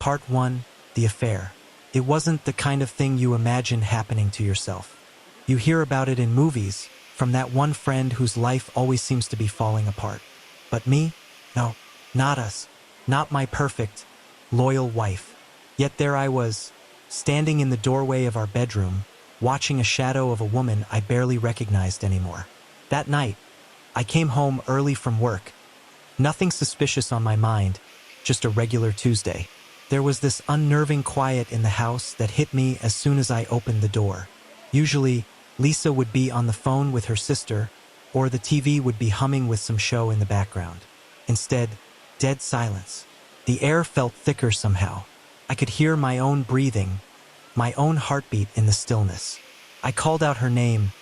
Part 1. The affair. It wasn't the kind of thing you imagine happening to yourself. You hear about it in movies, from that one friend whose life always seems to be falling apart. But me? No, not us. Not my perfect, loyal wife. Yet there I was, standing in the doorway of our bedroom, watching a shadow of a woman I barely recognized anymore. That night, I came home early from work. Nothing suspicious on my mind, just a regular Tuesday. There was this unnerving quiet in the house that hit me as soon as I opened the door. Usually, Lisa would be on the phone with her sister, or the TV would be humming with some show in the background. Instead, dead silence. The air felt thicker somehow. I could hear my own breathing, my own heartbeat in the stillness. I called out her name,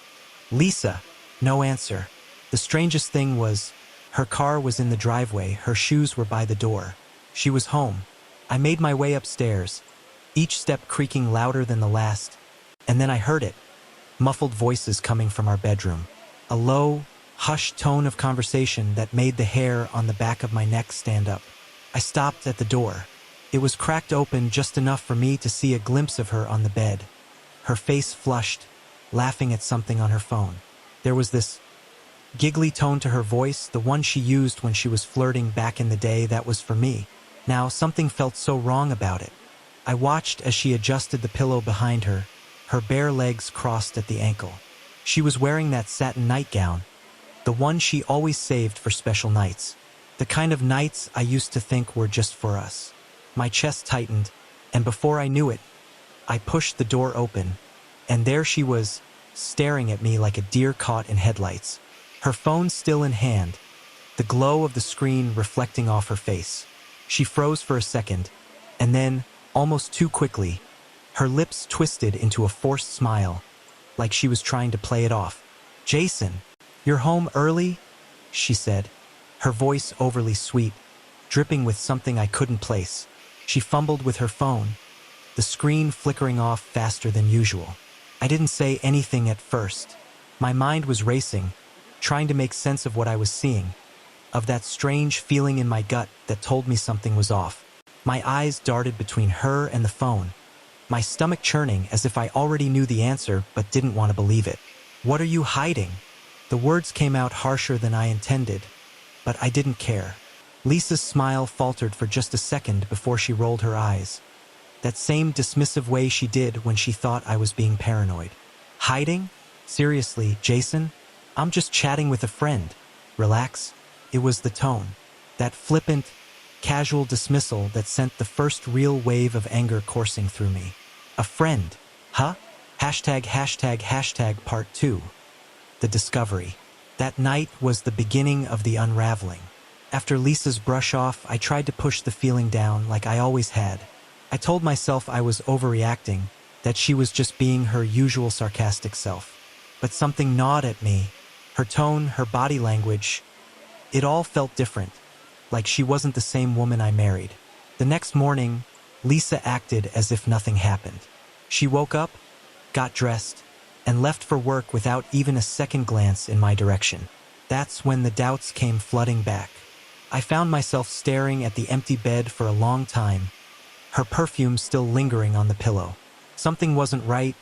Lisa. No answer. The strangest thing was, her car was in the driveway, her shoes were by the door. She was home. I made my way upstairs, each step creaking louder than the last, and then I heard it. Muffled voices coming from our bedroom. A low, hushed tone of conversation that made the hair on the back of my neck stand up. I stopped at the door. It was cracked open just enough for me to see a glimpse of her on the bed. Her face flushed, laughing at something on her phone. There was this giggly tone to her voice, the one she used when she was flirting back in the day. That was for me. Now, something felt so wrong about it. I watched as she adjusted the pillow behind her, her bare legs crossed at the ankle. She was wearing that satin nightgown, the one she always saved for special nights. The kind of nights I used to think were just for us. My chest tightened, and before I knew it, I pushed the door open, and there she was, staring at me like a deer caught in headlights. Her phone still in hand, the glow of the screen reflecting off her face. She froze for a second, and then, almost too quickly, her lips twisted into a forced smile, like she was trying to play it off. "Jason, you're home early?" she said, her voice overly sweet, dripping with something I couldn't place. She fumbled with her phone, the screen flickering off faster than usual. I didn't say anything at first. My mind was racing, trying to make sense of what I was seeing, of that strange feeling in my gut that told me something was off. My eyes darted between her and the phone, my stomach churning as if I already knew the answer but didn't want to believe it. "What are you hiding?" The words came out harsher than I intended, but I didn't care. Lisa's smile faltered for just a second before she rolled her eyes, that same dismissive way she did when she thought I was being paranoid. "Hiding? Seriously, Jason? I'm just chatting with a friend. Relax." It was the tone, that flippant, casual dismissal that sent the first real wave of anger coursing through me. A friend? Huh? ####. Part 2. The discovery. That night was the beginning of the unraveling. After Lisa's brush-off, I tried to push the feeling down like I always had. I told myself I was overreacting, that she was just being her usual sarcastic self. But something gnawed at me. Her tone, her body language, it all felt different, like she wasn't the same woman I married. The next morning, Lisa acted as if nothing happened. She woke up, got dressed, and left for work without even a second glance in my direction. That's when the doubts came flooding back. I found myself staring at the empty bed for a long time, her perfume still lingering on the pillow. Something wasn't right,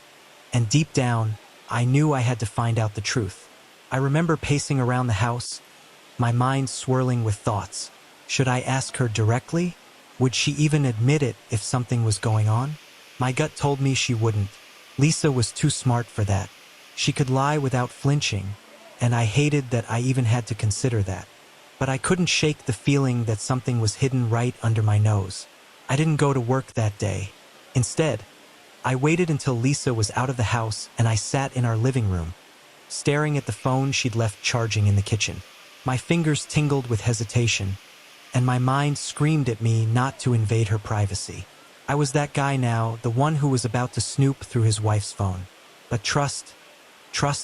and deep down, I knew I had to find out the truth. I remember pacing around the house, my mind swirling with thoughts. Should I ask her directly? Would she even admit it if something was going on? My gut told me she wouldn't. Lisa was too smart for that. She could lie without flinching, and I hated that I even had to consider that. But I couldn't shake the feeling that something was hidden right under my nose. I didn't go to work that day. Instead, I waited until Lisa was out of the house and I sat in our living room, staring at the phone she'd left charging in the kitchen. My fingers tingled with hesitation, and my mind screamed at me not to invade her privacy. I was that guy now, the one who was about to snoop through his wife's phone. But trust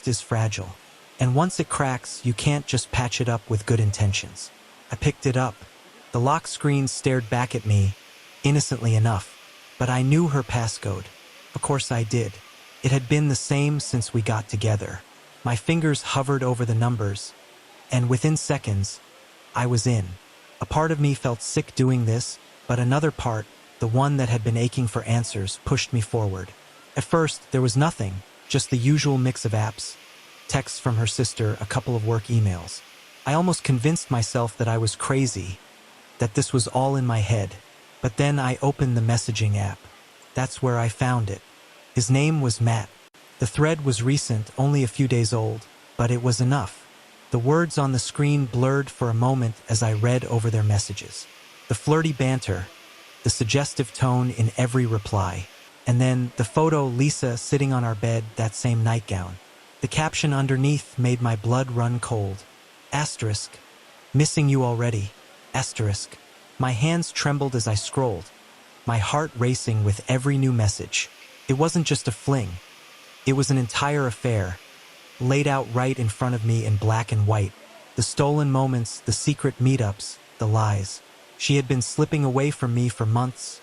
is fragile. And once it cracks, you can't just patch it up with good intentions. I picked it up. The lock screen stared back at me, innocently enough, but I knew her passcode. Of course I did. It had been the same since we got together. My fingers hovered over the numbers, and within seconds, I was in. A part of me felt sick doing this, but another part, the one that had been aching for answers, pushed me forward. At first, there was nothing, just the usual mix of apps, texts from her sister, a couple of work emails. I almost convinced myself that I was crazy, that this was all in my head. But then I opened the messaging app. That's where I found it. His name was Matt. The thread was recent, only a few days old, but it was enough. The words on the screen blurred for a moment as I read over their messages. The flirty banter, the suggestive tone in every reply, and then the photo Lisa sitting on our bed, that same nightgown. The caption underneath made my blood run cold. Asterisk. Missing you already. Asterisk. My hands trembled as I scrolled, my heart racing with every new message. It wasn't just a fling. It was an entire affair, laid out right in front of me in black and white. The stolen moments, the secret meetups, the lies. She had been slipping away from me for months,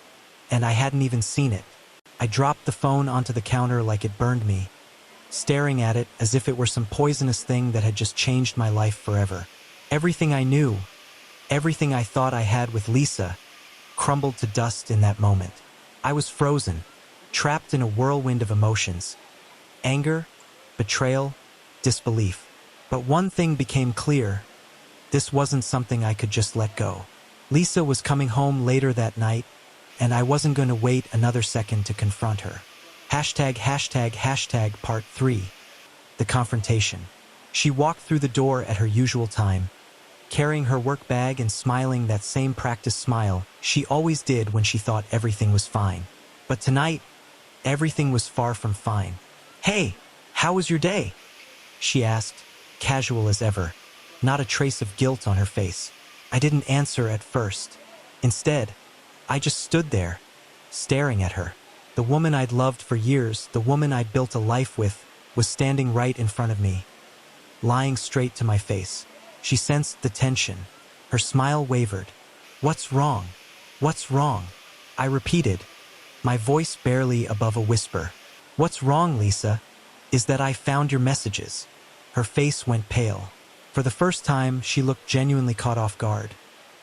and I hadn't even seen it. I dropped the phone onto the counter like it burned me, staring at it as if it were some poisonous thing that had just changed my life forever. Everything I knew, everything I thought I had with Lisa, crumbled to dust in that moment. I was frozen, trapped in a whirlwind of emotions. Anger, betrayal, disbelief. But one thing became clear. This wasn't something I could just let go. Lisa was coming home later that night, and I wasn't going to wait another second to confront her. #### part 3. The confrontation. She walked through the door at her usual time, carrying her work bag and smiling that same practice smile she always did when she thought everything was fine. But tonight, everything was far from fine. "Hey, how was your day?" she asked, casual as ever, not a trace of guilt on her face. I didn't answer at first. Instead, I just stood there, staring at her. The woman I'd loved for years, the woman I'd built a life with, was standing right in front of me, lying straight to my face. She sensed the tension. Her smile wavered. "What's wrong? What's wrong?" I repeated, my voice barely above a whisper. "What's wrong, Lisa, is that I found your messages." Her face went pale. For the first time, she looked genuinely caught off guard.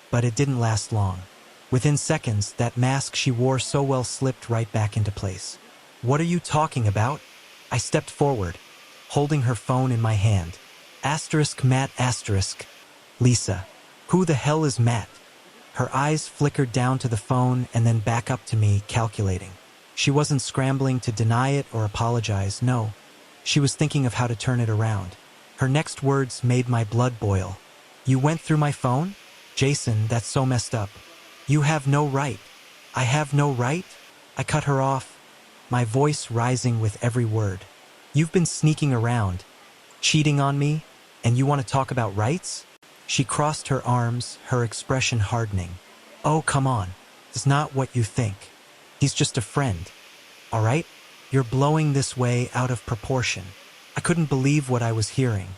But it didn't last long. Within seconds, that mask she wore so well slipped right back into place. "What are you talking about?" I stepped forward, holding her phone in my hand. Matt Lisa. Who the hell is Matt? Her eyes flickered down to the phone and then back up to me, calculating. She wasn't scrambling to deny it or apologize, no. She was thinking of how to turn it around. Her next words made my blood boil. "You went through my phone? Jason, that's so messed up. You have no right." "I have no right?" I cut her off, my voice rising with every word. "You've been sneaking around, cheating on me, and you want to talk about rights?" She crossed her arms, her expression hardening. "Oh, come on. It's not what you think. He's just a friend. All right? You're blowing this way out of proportion." I couldn't believe what I was hearing.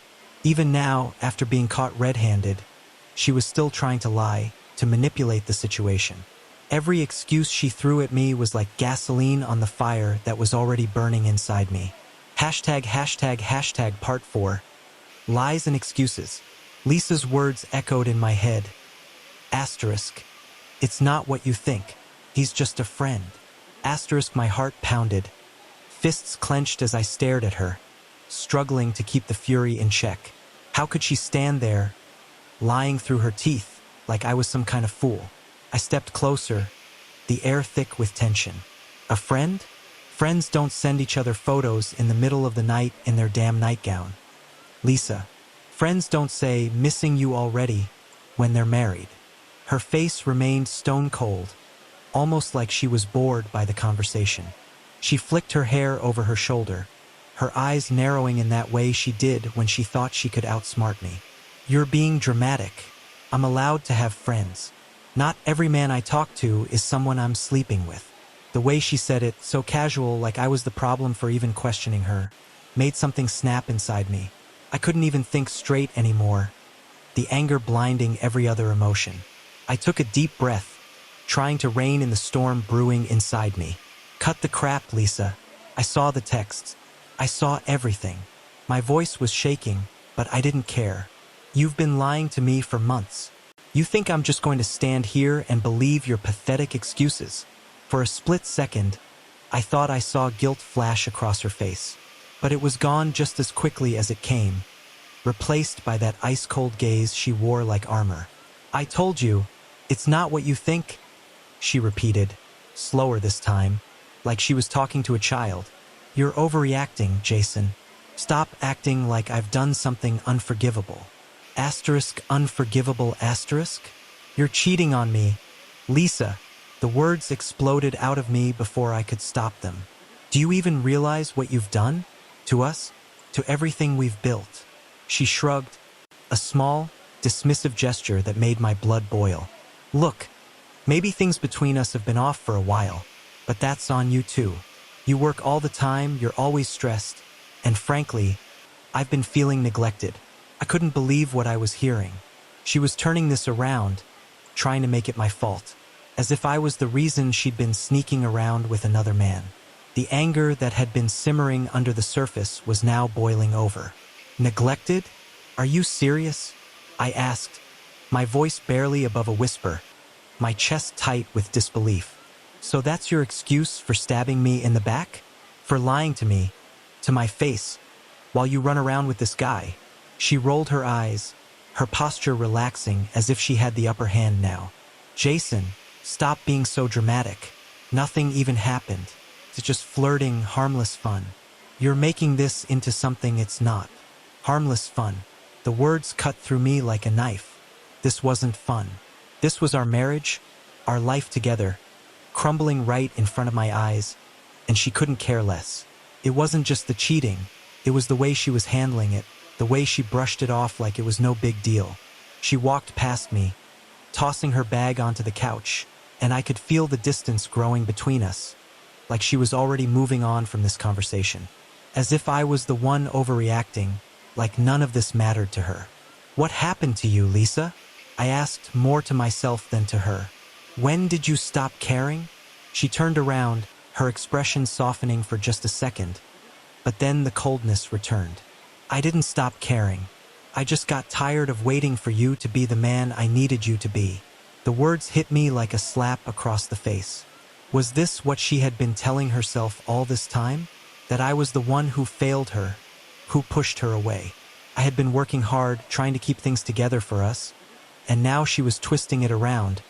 Even now, after being caught red-handed, she was still trying to lie, to manipulate the situation. Every excuse she threw at me was like gasoline on the fire that was already burning inside me. #### part 4. Lies and excuses. Lisa's words echoed in my head. Asterisk. It's not what you think. He's just a friend. Asterisk. My heart pounded. Fists clenched as I stared at her, struggling to keep the fury in check. How could she stand there, lying through her teeth, like I was some kind of fool? I stepped closer, the air thick with tension. A friend? Friends don't send each other photos in the middle of the night in their damn nightgown. Lisa. Friends don't say, "Missing you already," when they're married. Her face remained stone cold, almost like she was bored by the conversation. She flicked her hair over her shoulder, her eyes narrowing in that way she did when she thought she could outsmart me. "You're being dramatic. I'm allowed to have friends. Not every man I talk to is someone I'm sleeping with." The way she said it, so casual, like I was the problem for even questioning her, made something snap inside me. I couldn't even think straight anymore, the anger blinding every other emotion. I took a deep breath, trying to rein in the storm brewing inside me. "Cut the crap, Lisa." I saw the texts. I saw everything. My voice was shaking, but I didn't care. "You've been lying to me for months. You think I'm just going to stand here and believe your pathetic excuses?" For a split second, I thought I saw guilt flash across her face. But it was gone just as quickly as it came, replaced by that ice-cold gaze she wore like armor. "I told you, it's not what you think," she repeated, slower this time, like she was talking to a child. "You're overreacting, Jason. Stop acting like I've done something unforgivable. Asterisk unforgivable asterisk? You're cheating on me, Lisa." The words exploded out of me before I could stop them. "Do you even realize what you've done? To us? To everything we've built?" She shrugged, a small, dismissive gesture that made my blood boil. "Look, maybe things between us have been off for a while, but that's on you too. You work all the time, you're always stressed, and frankly, I've been feeling neglected." I couldn't believe what I was hearing. She was turning this around, trying to make it my fault, as if I was the reason she'd been sneaking around with another man. The anger that had been simmering under the surface was now boiling over. "Neglected? Are you serious?" I asked, my voice barely above a whisper, my chest tight with disbelief. "So that's your excuse for stabbing me in the back? For lying to me, to my face, while you run around with this guy?" She rolled her eyes, her posture relaxing as if she had the upper hand now. "Jason, stop being so dramatic. Nothing even happened. It's just flirting, harmless fun. You're making this into something it's not. Harmless fun." The words cut through me like a knife. This wasn't fun. This was our marriage, our life together, crumbling right in front of my eyes, and she couldn't care less. It wasn't just the cheating, it was the way she was handling it, the way she brushed it off like it was no big deal. She walked past me, tossing her bag onto the couch, and I could feel the distance growing between us, like she was already moving on from this conversation. As if I was the one overreacting, like none of this mattered to her. "What happened to you, Lisa?" I asked, more to myself than to her. "When did you stop caring?" She turned around, her expression softening for just a second, but then the coldness returned. "I didn't stop caring. I just got tired of waiting for you to be the man I needed you to be." The words hit me like a slap across the face. Was this what she had been telling herself all this time? That I was the one who failed her, who pushed her away. I had been working hard, trying to keep things together for us, and now she was twisting it around,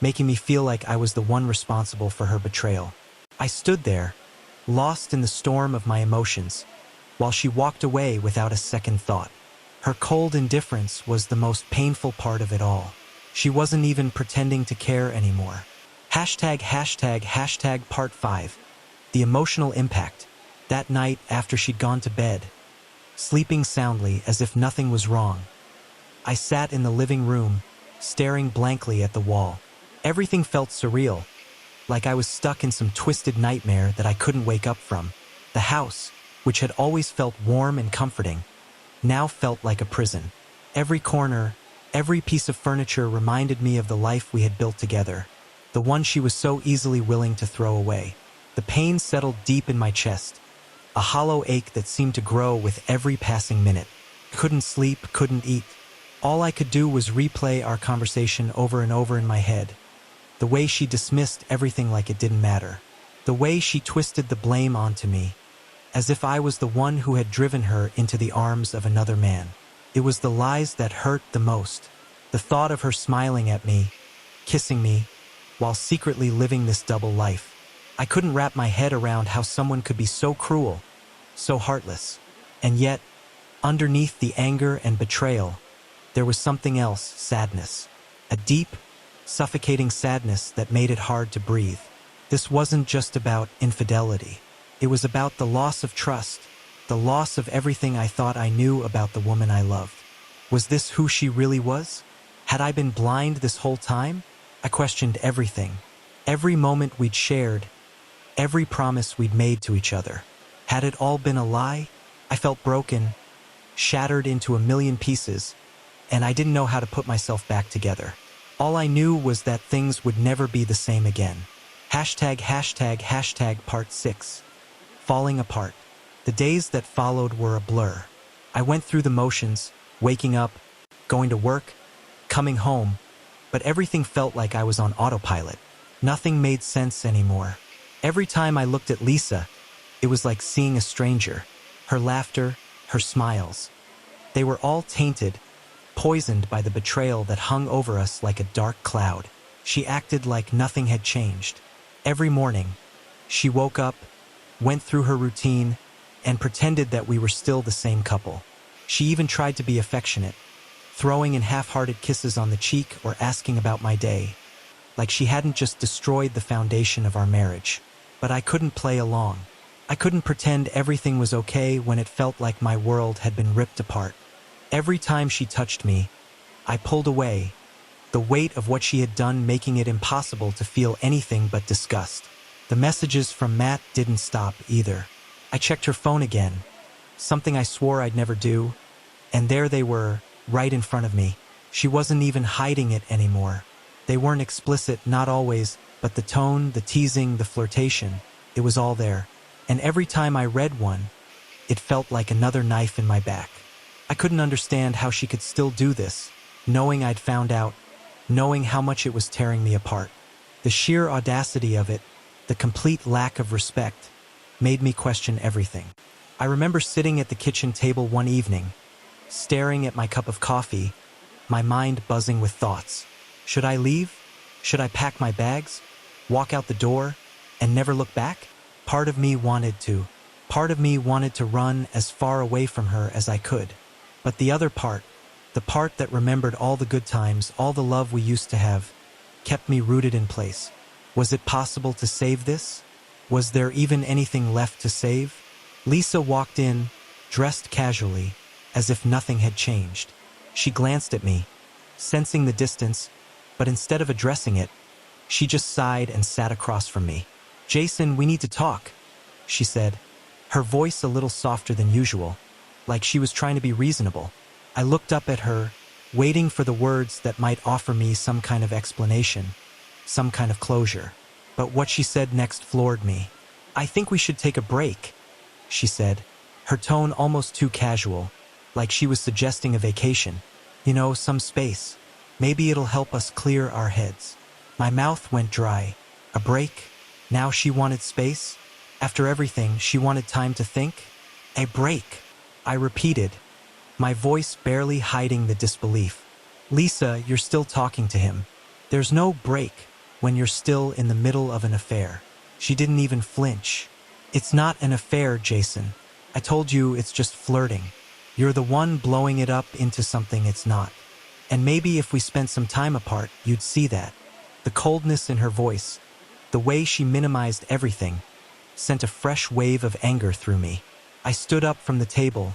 making me feel like I was the one responsible for her betrayal. I stood there, lost in the storm of my emotions, while she walked away without a second thought. Her cold indifference was the most painful part of it all. She wasn't even pretending to care anymore. Hashtag part 5. The emotional impact. That night after she'd gone to bed, sleeping soundly as if nothing was wrong, I sat in the living room, staring blankly at the wall. Everything felt surreal, like I was stuck in some twisted nightmare that I couldn't wake up from. The house, which had always felt warm and comforting, now felt like a prison. Every corner, every piece of furniture reminded me of the life we had built together, the one she was so easily willing to throw away. The pain settled deep in my chest, a hollow ache that seemed to grow with every passing minute. Couldn't sleep, couldn't eat. All I could do was replay our conversation over and over in my head. The way she dismissed everything like it didn't matter. The way she twisted the blame onto me, as if I was the one who had driven her into the arms of another man. It was the lies that hurt the most. The thought of her smiling at me, kissing me, while secretly living this double life. I couldn't wrap my head around how someone could be so cruel, so heartless. And yet, underneath the anger and betrayal, there was something else, sadness. A deep, suffocating sadness that made it hard to breathe. This wasn't just about infidelity. It was about the loss of trust, the loss of everything I thought I knew about the woman I loved. Was this who she really was? Had I been blind this whole time? I questioned everything. Every moment we'd shared, every promise we'd made to each other. Had it all been a lie? I felt broken, shattered into a million pieces, and I didn't know how to put myself back together. All I knew was that things would never be the same again. Hashtag part 6. Falling apart. The days that followed were a blur. I went through the motions, waking up, going to work, coming home, but everything felt like I was on autopilot. Nothing made sense anymore. Every time I looked at Lisa, it was like seeing a stranger. Her laughter, her smiles. They were all tainted, poisoned by the betrayal that hung over us like a dark cloud. She acted like nothing had changed. Every morning, she woke up, went through her routine, and pretended that we were still the same couple. She even tried to be affectionate, throwing in half-hearted kisses on the cheek or asking about my day, like she hadn't just destroyed the foundation of our marriage. But I couldn't play along. I couldn't pretend everything was okay when it felt like my world had been ripped apart. Every time she touched me, I pulled away, the weight of what she had done making it impossible to feel anything but disgust. The messages from Matt didn't stop either. I checked her phone again, something I swore I'd never do, and there they were, right in front of me. She wasn't even hiding it anymore. They weren't explicit, not always, but the tone, the teasing, the flirtation, it was all there. And every time I read one, it felt like another knife in my back. I couldn't understand how she could still do this, knowing I'd found out, knowing how much it was tearing me apart. The sheer audacity of it, the complete lack of respect, made me question everything. I remember sitting at the kitchen table one evening, staring at my cup of coffee, my mind buzzing with thoughts. Should I leave? Should I pack my bags? Walk out the door? And never look back? Part of me wanted to. Part of me wanted to run as far away from her as I could. But the other part, the part that remembered all the good times, all the love we used to have, kept me rooted in place. Was it possible to save this? Was there even anything left to save? Lisa walked in, dressed casually, as if nothing had changed. She glanced at me, sensing the distance, but instead of addressing it, she just sighed and sat across from me. "Jason, we need to talk," she said, her voice a little softer than usual, like she was trying to be reasonable. I looked up at her, waiting for the words that might offer me some kind of explanation, some kind of closure. But what she said next floored me. "I think we should take a break," she said, her tone almost too casual, like she was suggesting a vacation. "You know, some space. Maybe it'll help us clear our heads." My mouth went dry. A break? Now she wanted space? After everything, she wanted time to think? A break, I repeated, my voice barely hiding the disbelief. "Lisa, you're still talking to him. There's no break when you're still in the middle of an affair." She didn't even flinch. "It's not an affair, Jason. I told you it's just flirting. You're the one blowing it up into something it's not. And maybe if we spent some time apart, you'd see that." The coldness in her voice, the way she minimized everything, sent a fresh wave of anger through me. I stood up from the table,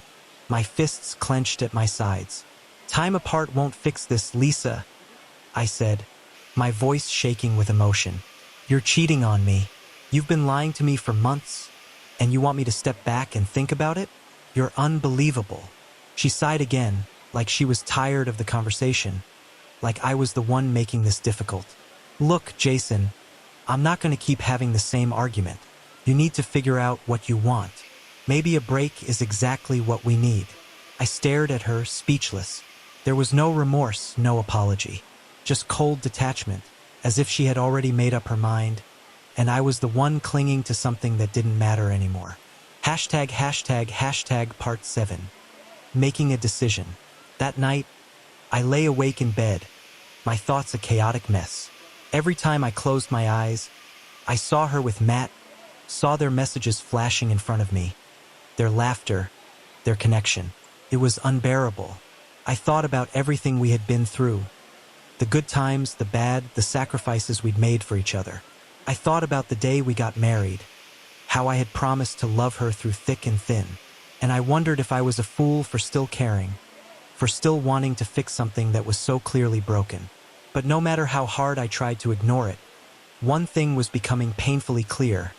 my fists clenched at my sides. "Time apart won't fix this, Lisa," I said, my voice shaking with emotion. "You're cheating on me. You've been lying to me for months, and you want me to step back and think about it? You're unbelievable." She sighed again, like she was tired of the conversation, like I was the one making this difficult. "Look, Jason, I'm not going to keep having the same argument. You need to figure out what you want. Maybe a break is exactly what we need." I stared at her, speechless. There was no remorse, no apology. Just cold detachment, as if she had already made up her mind, and I was the one clinging to something that didn't matter anymore. Part 7. Making a decision. That night, I lay awake in bed, my thoughts a chaotic mess. Every time I closed my eyes, I saw her with Matt, saw their messages flashing in front of me, their laughter, their connection. It was unbearable. I thought about everything we had been through, the good times, the bad, the sacrifices we'd made for each other. I thought about the day we got married, how I had promised to love her through thick and thin, and I wondered if I was a fool for still caring, for still wanting to fix something that was so clearly broken. But no matter how hard I tried to ignore it, one thing was becoming painfully clear.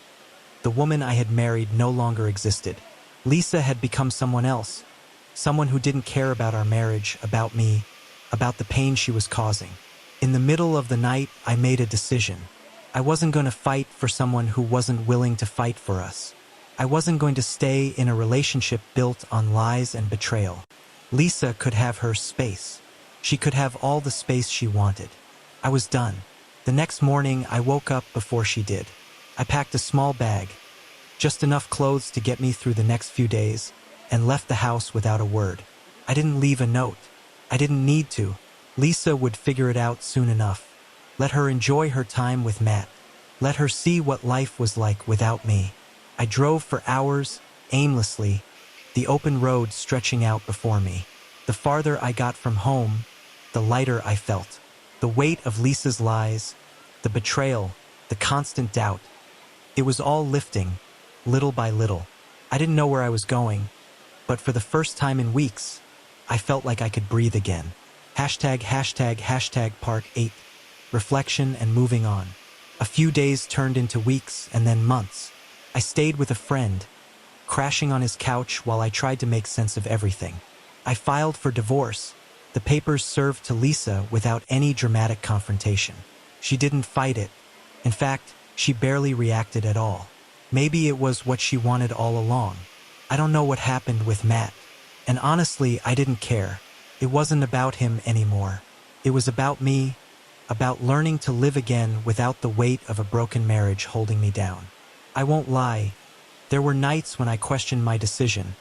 The woman I had married no longer existed. Lisa had become someone else, someone who didn't care about our marriage, about me, about the pain she was causing. In the middle of the night, I made a decision. I wasn't going to fight for someone who wasn't willing to fight for us. I wasn't going to stay in a relationship built on lies and betrayal. Lisa could have her space. She could have all the space she wanted. I was done. The next morning, I woke up before she did. I packed a small bag, just enough clothes to get me through the next few days, and left the house without a word. I didn't leave a note. I didn't need to. Lisa would figure it out soon enough. Let her enjoy her time with Matt. Let her see what life was like without me. I drove for hours, aimlessly, the open road stretching out before me. The farther I got from home, the lighter I felt. The weight of Lisa's lies, the betrayal, the constant doubt. It was all lifting, little by little. I didn't know where I was going, but for the first time in weeks, I felt like I could breathe again. Part 8. Reflection and moving on. A few days turned into weeks and then months. I stayed with a friend, crashing on his couch while I tried to make sense of everything. I filed for divorce. The papers served to Lisa without any dramatic confrontation. She didn't fight it. In fact, she barely reacted at all. Maybe it was what she wanted all along. I don't know what happened with Matt. And honestly, I didn't care. It wasn't about him anymore. It was about me, about learning to live again without the weight of a broken marriage holding me down. I won't lie. There were nights when I questioned my decision,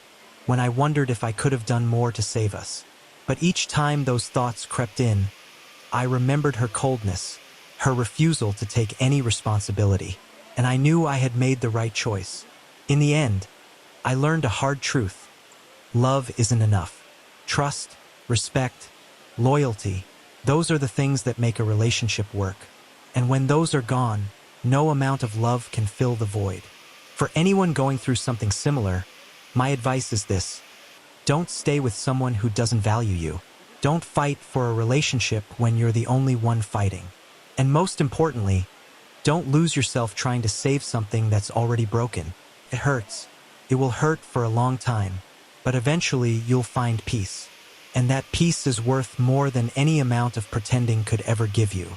when I wondered if I could have done more to save us. But each time those thoughts crept in, I remembered her coldness, her refusal to take any responsibility, and I knew I had made the right choice. In the end, I learned a hard truth. Love isn't enough. Trust, respect, loyalty, those are the things that make a relationship work. And when those are gone, no amount of love can fill the void. For anyone going through something similar, my advice is this: don't stay with someone who doesn't value you. Don't fight for a relationship when you're the only one fighting. And most importantly, don't lose yourself trying to save something that's already broken. It hurts. It will hurt for a long time, but eventually you'll find peace. And that peace is worth more than any amount of pretending could ever give you.